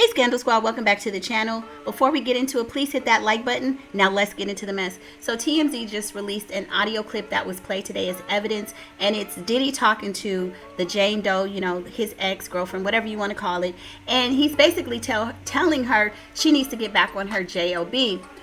Hey Scandal Squad, welcome back to the channel. Before we get into it, please hit that like button. Now let's get into the mess. So TMZ just released an audio clip that was played today as evidence, and it's Diddy talking to the Jane Doe, you know, his ex-girlfriend, whatever you want to call it. And he's basically telling her she needs to get back on her job.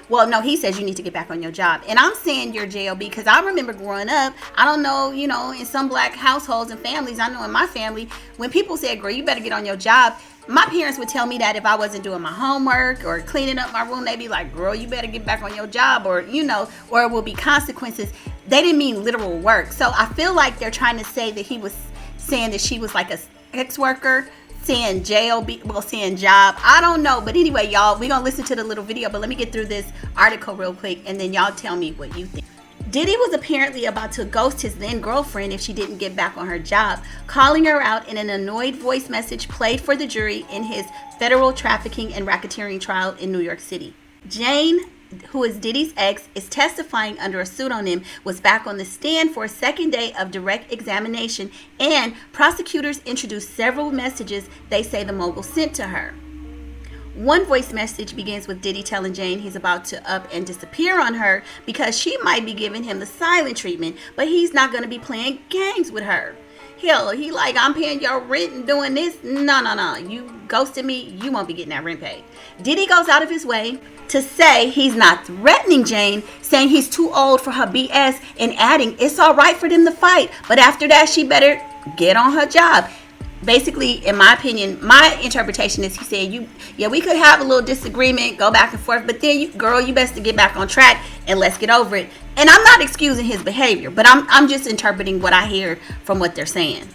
Well, no, he says you need to get back on your job. And I'm saying your job because I remember growing up, I don't know, you know, in some black households and families, I know in my family, when people said, girl, you better get on your job, my parents would tell me that if I wasn't doing my homework or cleaning up my room, they'd be like, girl, you better get back on your job, or, you know, or it will be consequences. They didn't mean literal work. So I feel like they're trying to say that he was saying that she was like a sex worker, saying job, well, saying job. I don't know. But anyway, y'all, we're going to listen to the little video, but let me get through this article real quick, and then y'all tell me what you think. Diddy was apparently about to ghost his then girlfriend if she didn't get back on her job, calling her out in an annoyed voice message played for the jury in his federal trafficking and racketeering trial in New York City. Jane, who is Diddy's ex, is testifying under a pseudonym, was back on the stand for a second day of direct examination, and prosecutors introduced several messages they say the mogul sent to her. One voice message begins with Diddy telling Jane he's about to up and disappear on her because she might be giving him the silent treatment, but he's not going to be playing games with her. Hell, he like, I'm paying your rent and doing this. No. You ghosted me. You won't be getting that rent paid. Diddy goes out of his way to say he's not threatening Jane, saying he's too old for her BS, and adding it's all right for them to fight, but after that, she better get on her job. Basically, in my opinion, my interpretation is he said, we could have a little disagreement, go back and forth, but then, girl, you best to get back on track and let's get over it. And I'm not excusing his behavior, but I'm just interpreting what I hear from what they're saying.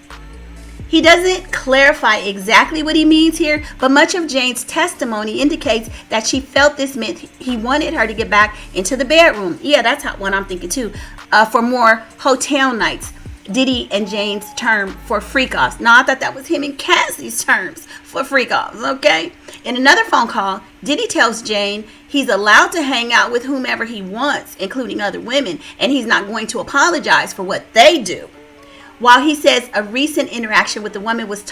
He doesn't clarify exactly what he means here, but much of Jane's testimony indicates that she felt this meant he wanted her to get back into the bedroom. Yeah, that's what I'm thinking too, for more hotel nights. Diddy and Jane's term for Freek Offs. No, I thought that was him and Cassie's terms for Freek Offs, okay? In another phone call, Diddy tells Jane he's allowed to hang out with whomever he wants, including other women, and he's not going to apologize for what they do. While he says a recent interaction with the woman was a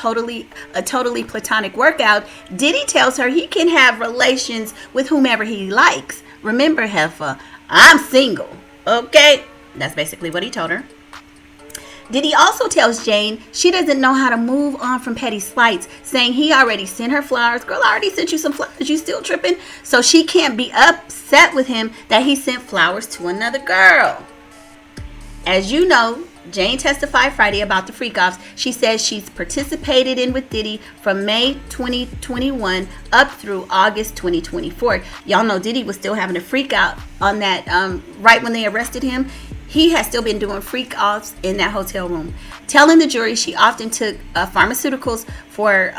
totally platonic workout, Diddy tells her he can have relations with whomever he likes. Remember, Heffa, I'm single, okay? That's basically what he told her. Diddy also tells Jane she doesn't know how to move on from petty slights, saying he already sent her flowers. Girl, I already sent you some flowers. You still tripping? So she can't be upset with him that he sent flowers to another girl. As you know, Jane testified Friday about the Freek Offs. She says she's participated in with Diddy from May 2021 up through August 2024. Y'all know Diddy was still having a freak out on that right when they arrested him. He has still been doing Freek Offs in that hotel room. Telling the jury she often took pharmaceuticals for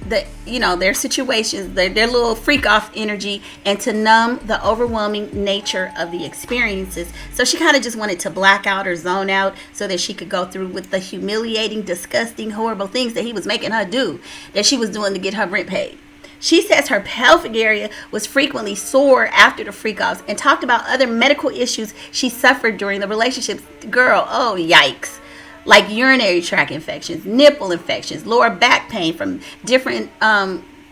their situations, their little freak off energy, and to numb the overwhelming nature of the experiences. So she kind of just wanted to black out or zone out so that she could go through with the humiliating, disgusting, horrible things that he was making her do, that she was doing to get her rent paid. She says her pelvic area was frequently sore after the Freek Offs and talked about other medical issues she suffered during the relationships. Girl, oh yikes. Like urinary tract infections, nipple infections, lower back pain from different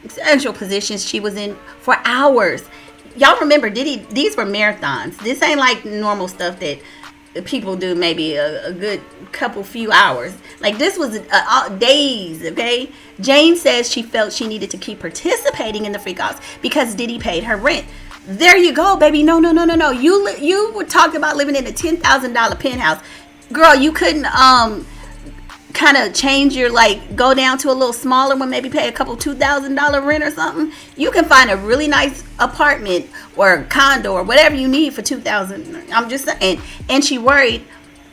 sexual positions she was in for hours. Y'all remember, these were marathons. This ain't like normal stuff that people do maybe a good few hours. Like this was days, okay? Jane says she felt she needed to keep participating in the Freek Offs because Diddy paid her rent. There you go, baby. No. You were talking about living in a $10,000 penthouse. Girl, you couldn't kind of change your, like, go down to a little smaller one, maybe pay a couple $2,000 rent or something. You can find a really nice apartment or condo or whatever you need for $2,000. I'm just saying. And she worried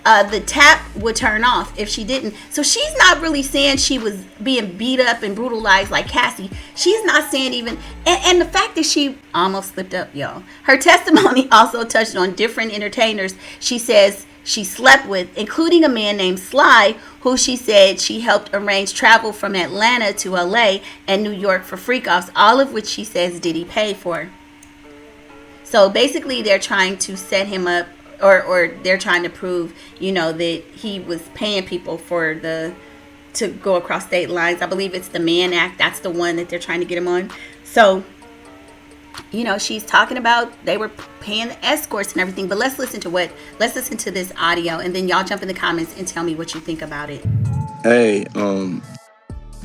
the tap would turn off if she didn't. So she's not really saying she was being beat up and brutalized like Cassie. She's not saying even, and the fact that she almost slipped up, y'all. Her testimony also touched on different entertainers she says she slept with, including a man named Sly, who she said she helped arrange travel from Atlanta to LA and New York for Freek Offs, all of which she says Diddy paid for. So basically they're trying to set him up, or they're trying to prove, that he was paying people for the to go across state lines. I believe it's the Mann Act. That's the one that they're trying to get him on. So, you know, she's talking about they were paying the escorts and everything. But let's listen to this audio, and then y'all jump in the comments and tell me what you think about it. Hey,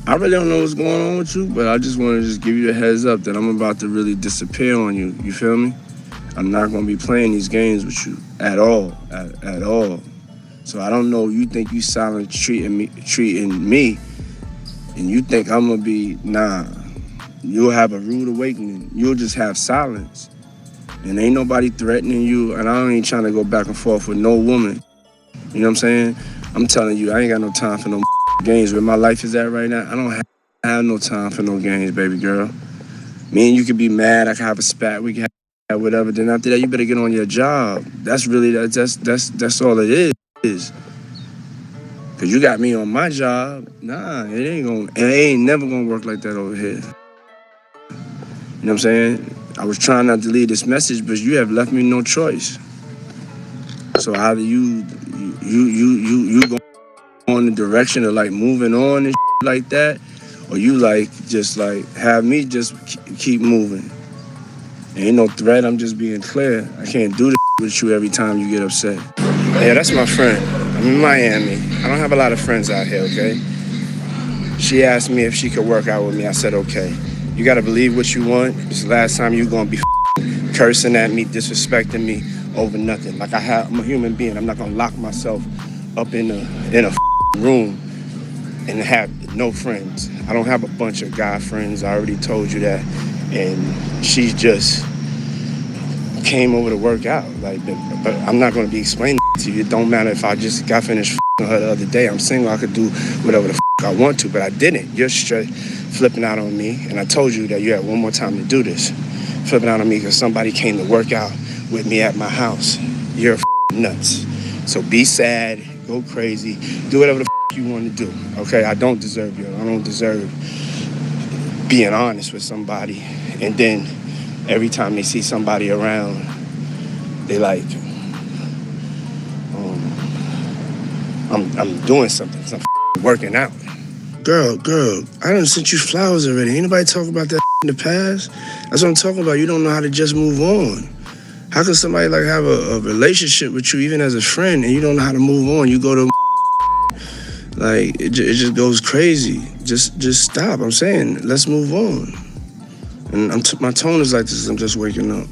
I really don't know what's going on with you, but I just want to just give you a heads up that I'm about to really disappear on you. You feel me? I'm not going to be playing these games with you at all, at all. So I don't know, you think you silent treating me, and you think I'm going to be, nah. You'll have a rude awakening. You'll just have silence. And ain't nobody threatening you, and I ain't trying to go back and forth with no woman. You know what I'm saying? I'm telling you, I ain't got no time for no games. Where my life is at right now, I don't have no time for no games, baby girl. Me and you could be mad, I could have a spat, we can have whatever. Then after that, you better get on your job. That's really, that's all it is. Cause you got me on my job. Nah, it ain't never gonna work like that over here. You know what I'm saying? I was trying not to leave this message, but you have left me no choice. So either you go in the direction of like moving on and like that, or you like just like have me just keep moving. Ain't no threat, I'm just being clear. I can't do this with you every time you get upset. Yeah, that's my friend. I'm in Miami. I don't have a lot of friends out here, okay? She asked me if she could work out with me. I said, okay. You gotta believe what you want. This is the last time you're gonna be cursing at me, disrespecting me over nothing. Like I'm a human being. I'm not gonna lock myself up in a room and have no friends. I don't have a bunch of guy friends. I already told you that. And she just came over to work out. But I'm not gonna be explaining to you. It don't matter if I just got finished her the other day. I'm single. I could do whatever the I want to, but I didn't. You're straight flipping out on me, and I told you that you had one more time to do this. Flipping out on me because somebody came to work out with me at my house. You're nuts. So be sad, go crazy, do whatever the you want to do. Okay, I don't deserve you. I don't deserve being honest with somebody, and then every time they see somebody around, they like, I'm doing something. I'm working out. Girl, I done sent you flowers already. Ain't nobody talking about that in the past? That's what I'm talking about. You don't know how to just move on. How can somebody like have a relationship with you, even as a friend, and you don't know how to move on? You go to like it just goes crazy. Just stop. I'm saying, let's move on. And my tone is like this. I'm just waking up.